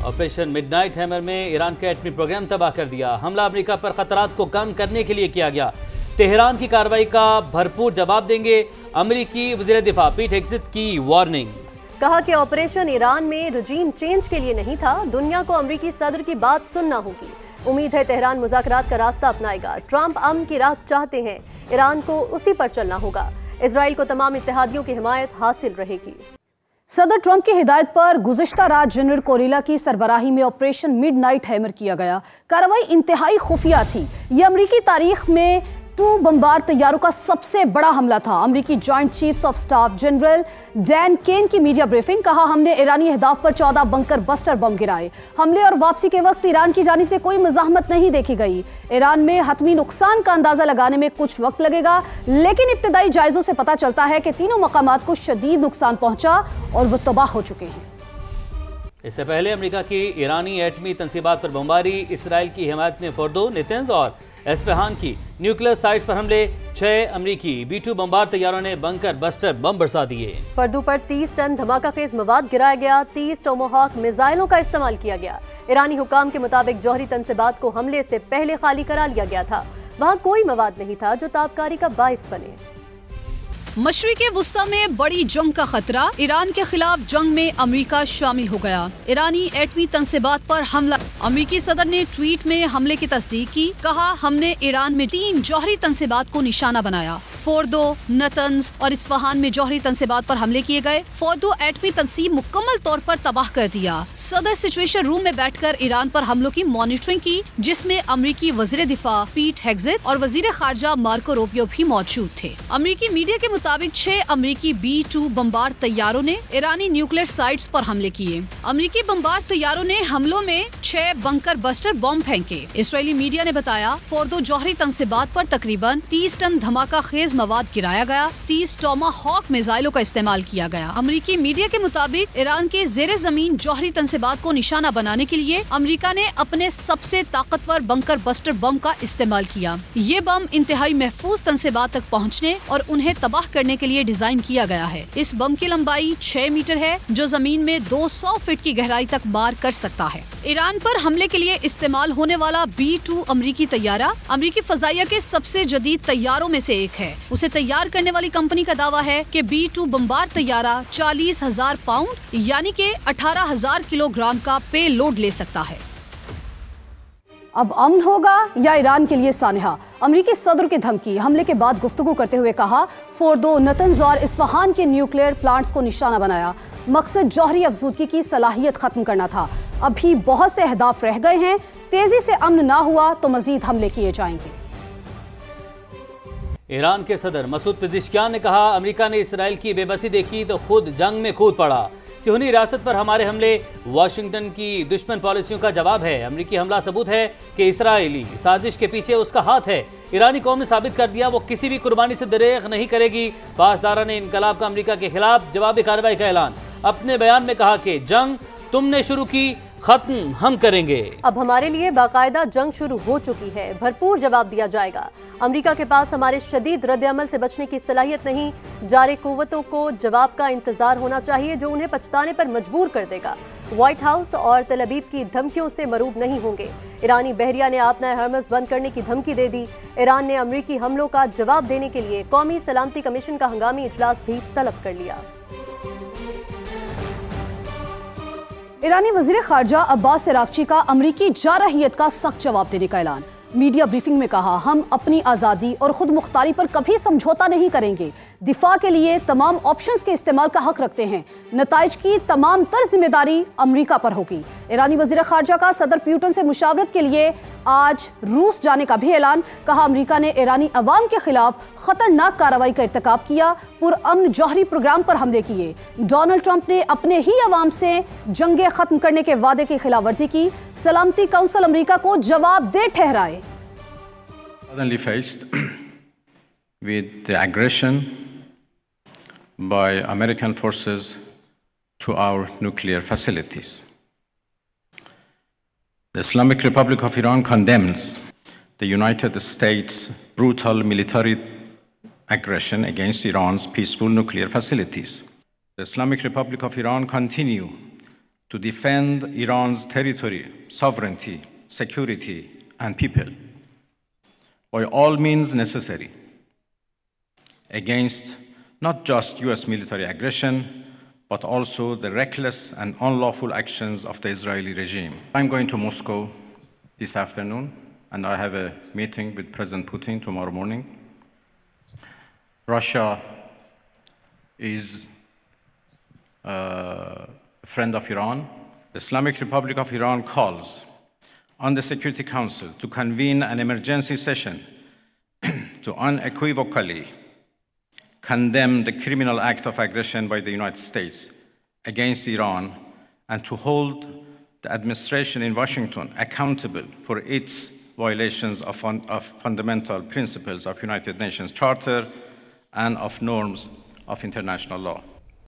Operation midnight hammer में Iran का एटमी programme तबाह कर दिया। हमला अमेरिका पर खतरात को कम करने के लिए किया गया। तेहरान की कार्रवाई का भरपूर जवाब देंगे। अमेरिकी वज़ीर दिफा पीट हेग्सेथ की वार्निंग। कहा कि ऑपरेशन ईरान में रजीम चेंज के लिए नहीं था, दुनिया को अमेरिकी सदर की बात सुनना होगी। उम्मीद है तेहरान मुज़ाकरात का रास्ता अपनाएगा। ट्रंप अमन की राह चाहते हैं, ईरान को उसी पर चलना होगा। इजराइल को तमाम इत्तेहादियों की हिमायत हासिल रहेगी। सदर ट्रंप की हिदायत पर गुज़िश्ता रात जनरल कोरेला की सरबराही में ऑपरेशन मिडनाइट हैमर किया गया। कार्रवाई इंतहाई खुफिया थी। ये अमेरिकी तारीख में 2 बमबार तैयारों का सबसे बड़ा हमला था। अमेरिकी joint chiefs of staff general Dan Caine की मीडिया ब्रीफिंग। कहा, हमने ईरानी अहदाफ पर 14 बंकर बस्टर बम गिराए। हमले और वापसी के वक्त ईरान की जानिब से कोई मज़ाहमत नहीं देखी गई। ईरान में हतमी नुकसान का अंदाजा लगाने में कुछ वक्त लगेगा, लेकिन इब्तदाई जायजों से पता चलता है कि तीनों मकामात को शदीद नुकसान पहुंचा और वो तबाह हो चुके हैं। इससे पहले अमेरिका की ईरानी एटमी तंसीबात पर बमबारी, इसराइल की हिमायत में फोर्दो, नेतन्ज और एस्फहान की न्यूक्लियर साइट्स पर हमले। 6 अमेरिकी B-2 बमबार तैयारों ने बंकर बस्टर बम बरसा दिए। फर्दू पर 30 टन धमाका खेज मवाद गिराया गया। 30 टोमोहॉक मिसाइलों का इस्तेमाल किया गया। ईरानी हुकाम के मुताबिक जौहरी तंसीबात को हमले से पहले खाली करा लिया गया था। वहाँ कोई मवाद नहीं था जो ताबकारी का बाइस बने। मशरिक़े वुस्ता में बड़ी जंग का खतरा। ईरान के खिलाफ जंग में अमेरिका शामिल हो गया। ईरानी एटमी तंसीबात पर हमला। अमेरिकी सदर ने ट्वीट में हमले की तस्दीक की। कहा, हमने ईरान में 3 जौहरी तंसीबात को निशाना बनाया। फोर्दो, नतन्ज और इस्फहान में जौहरी तंसीबात पर हमले किए गए। फोर्दो एटमी तंसीब मुकम्मल तौर पर तबाह कर दिया। सदर सिचुएशन रूम में बैठकर ईरान पर हमलों की मॉनिटरिंग की, जिसमें अमेरिकी वज़ीर दिफा पीट हेग्सेथ और वज़ीर खारजा मार्को रूबियो भी मौजूद थे। अमेरिकी मीडिया के मुताबिक 6 अमेरिकी B-2 बमबार तैयारों ने ईरानी न्यूक्लियर साइट्स पर हमले किए। अमेरिकी बमबार तैयारों ने हमलों में 6 बंकर बस्टर बम फेंके। इसराइली मीडिया ने बताया, फोर्दो जौहरी तंसीबात पर तकरीबन 30 टन धमाका खेज मवाद गिराया गया। 30 टोमाहॉक मिसाइलों का इस्तेमाल किया गया। अमेरिकी मीडिया के मुताबिक ईरान के जेरे जमीन जौहरी तंसीबात को निशाना बनाने के लिए अमेरिका ने अपने सबसे ताकतवर बंकर बस्टर बम का इस्तेमाल किया। ये बम इंतहाई महफूज तंसीबात तक पहुँचने और उन्हें तबाह करने के लिए डिजाइन किया गया है। इस बम की लंबाई 6 मीटर है, जो जमीन में 200 फीट की गहराई तक मार कर सकता है। ईरान पर हमले के लिए इस्तेमाल होने वाला B-2 अमेरिकी तैयारा अमेरिकी फजाइया के सबसे जदीद तैयारों में से एक है। उसे तैयार करने वाली कंपनी का दावा है कि B-2 बमबार तैयारा 40,000 पाउंड यानी कि 18,000 किलोग्राम का पे लोड ले सकता है। अब अमन होगा या ईरान के लिए सानहा? अमेरिकी सदर की धमकी। हमले के बाद गुफ्तगू करते हुए कहा, फोर्दो, नतन्ज और इस्फहान के न्यूक्लियर प्लांट्स को निशाना बनाया। मकसद जौहरी अफजूदगी की सलाहियत खत्म करना था। अभी बहुत से अहदाफ रह गए हैं। तेजी से अमन ना हुआ तो मजीद हमले किए जाएंगे। ईरान के सदर मसूद पेज़ेश्कियान ने कहा, अमेरिका ने इसराइल की बेबसी देखी तो खुद जंग में कूद पड़ा। सिहोनी रियासत पर हमारे हमले वाशिंगटन की दुश्मन पॉलिसियों का जवाब है। अमेरिकी हमला सबूत है कि इसराइली साजिश के पीछे उसका हाथ है। ईरानी कौम ने साबित कर दिया वो किसी भी कुर्बानी से दरेग नहीं करेगी। पासदारान इनकलाब का अमेरिका के खिलाफ जवाबी कार्रवाई का ऐलान। अपने बयान में कहा कि जंग तुमने शुरू की, खत्म हम करेंगे। अब हमारे लिए बाकायदा जंग शुरू हो चुकी है, भरपूर जवाब दिया जाएगा। अमेरिका के पास हमारे शदीद रद्द-ए-अमल से बचने की सलाहियत नहीं। जारे कुव्वतों को जवाब का इंतजार होना चाहिए जो उन्हें पछताने पर मजबूर कर देगा। व्हाइट हाउस और तल अवीव की धमकियों से मरूब नहीं होंगे। ईरानी बहरिया ने आपना हरमज बंद करने की धमकी दे दी। ईरान ने अमेरिकी हमलों का जवाब देने के लिए कौमी सलामती कमीशन का हंगामी इजलास भी तलब कर लिया। ईरानी वज़ीर खारजा अब्बास अरागची का अमरीकी जारहियत का सख्त जवाब देने का ऐलान। मीडिया ब्रीफिंग में कहा, हम अपनी आज़ादी और खुद मुख्तारी पर कभी समझौता नहीं करेंगे। दिफा के लिए तमाम ऑप्शंस के इस्तेमाल का हक रखते हैं। नताइज की तमाम तर जिम्मेदारी अमेरिका पर होगी। ईरानी वज़ीर खारजा का सदर पुतिन से मुशावरत के लिए आज रूस जाने का भी ऐलान। कहा, अमेरिका ने ईरानी अवाम के खिलाफ खतरनाक कार्रवाई का इर्तिकाब किया, पुरअमन जौहरी प्रोग्राम पर हमले किए। डोनाल्ड ट्रंप ने अपने ही अवाम से जंगे खत्म करने के वादे की खिलाफ वर्जी की। सलामती काउंसिल अमेरिका को जवाबदेह ठहराए। Suddenly faced with the aggression by American forces to our nuclear facilities. The Islamic Republic of Iran condemns the United States' brutal military aggression against Iran's peaceful nuclear facilities. The Islamic Republic of Iran continues to defend Iran's territory, sovereignty, security, and people by all means necessary against not just US military aggression, but also the reckless and unlawful actions of the Israeli regime. I'm going to Moscow this afternoon, and I have a meeting with President Putin tomorrow morning. Russia is a friend of Iran. The Islamic Republic of Iran calls on the Security Council to convene an emergency session to unequivocally condemn the criminal act of aggression by the United States against Iran and to hold the administration in Washington accountable for its violations of fundamental principles of United Nations Charter and of norms of international law.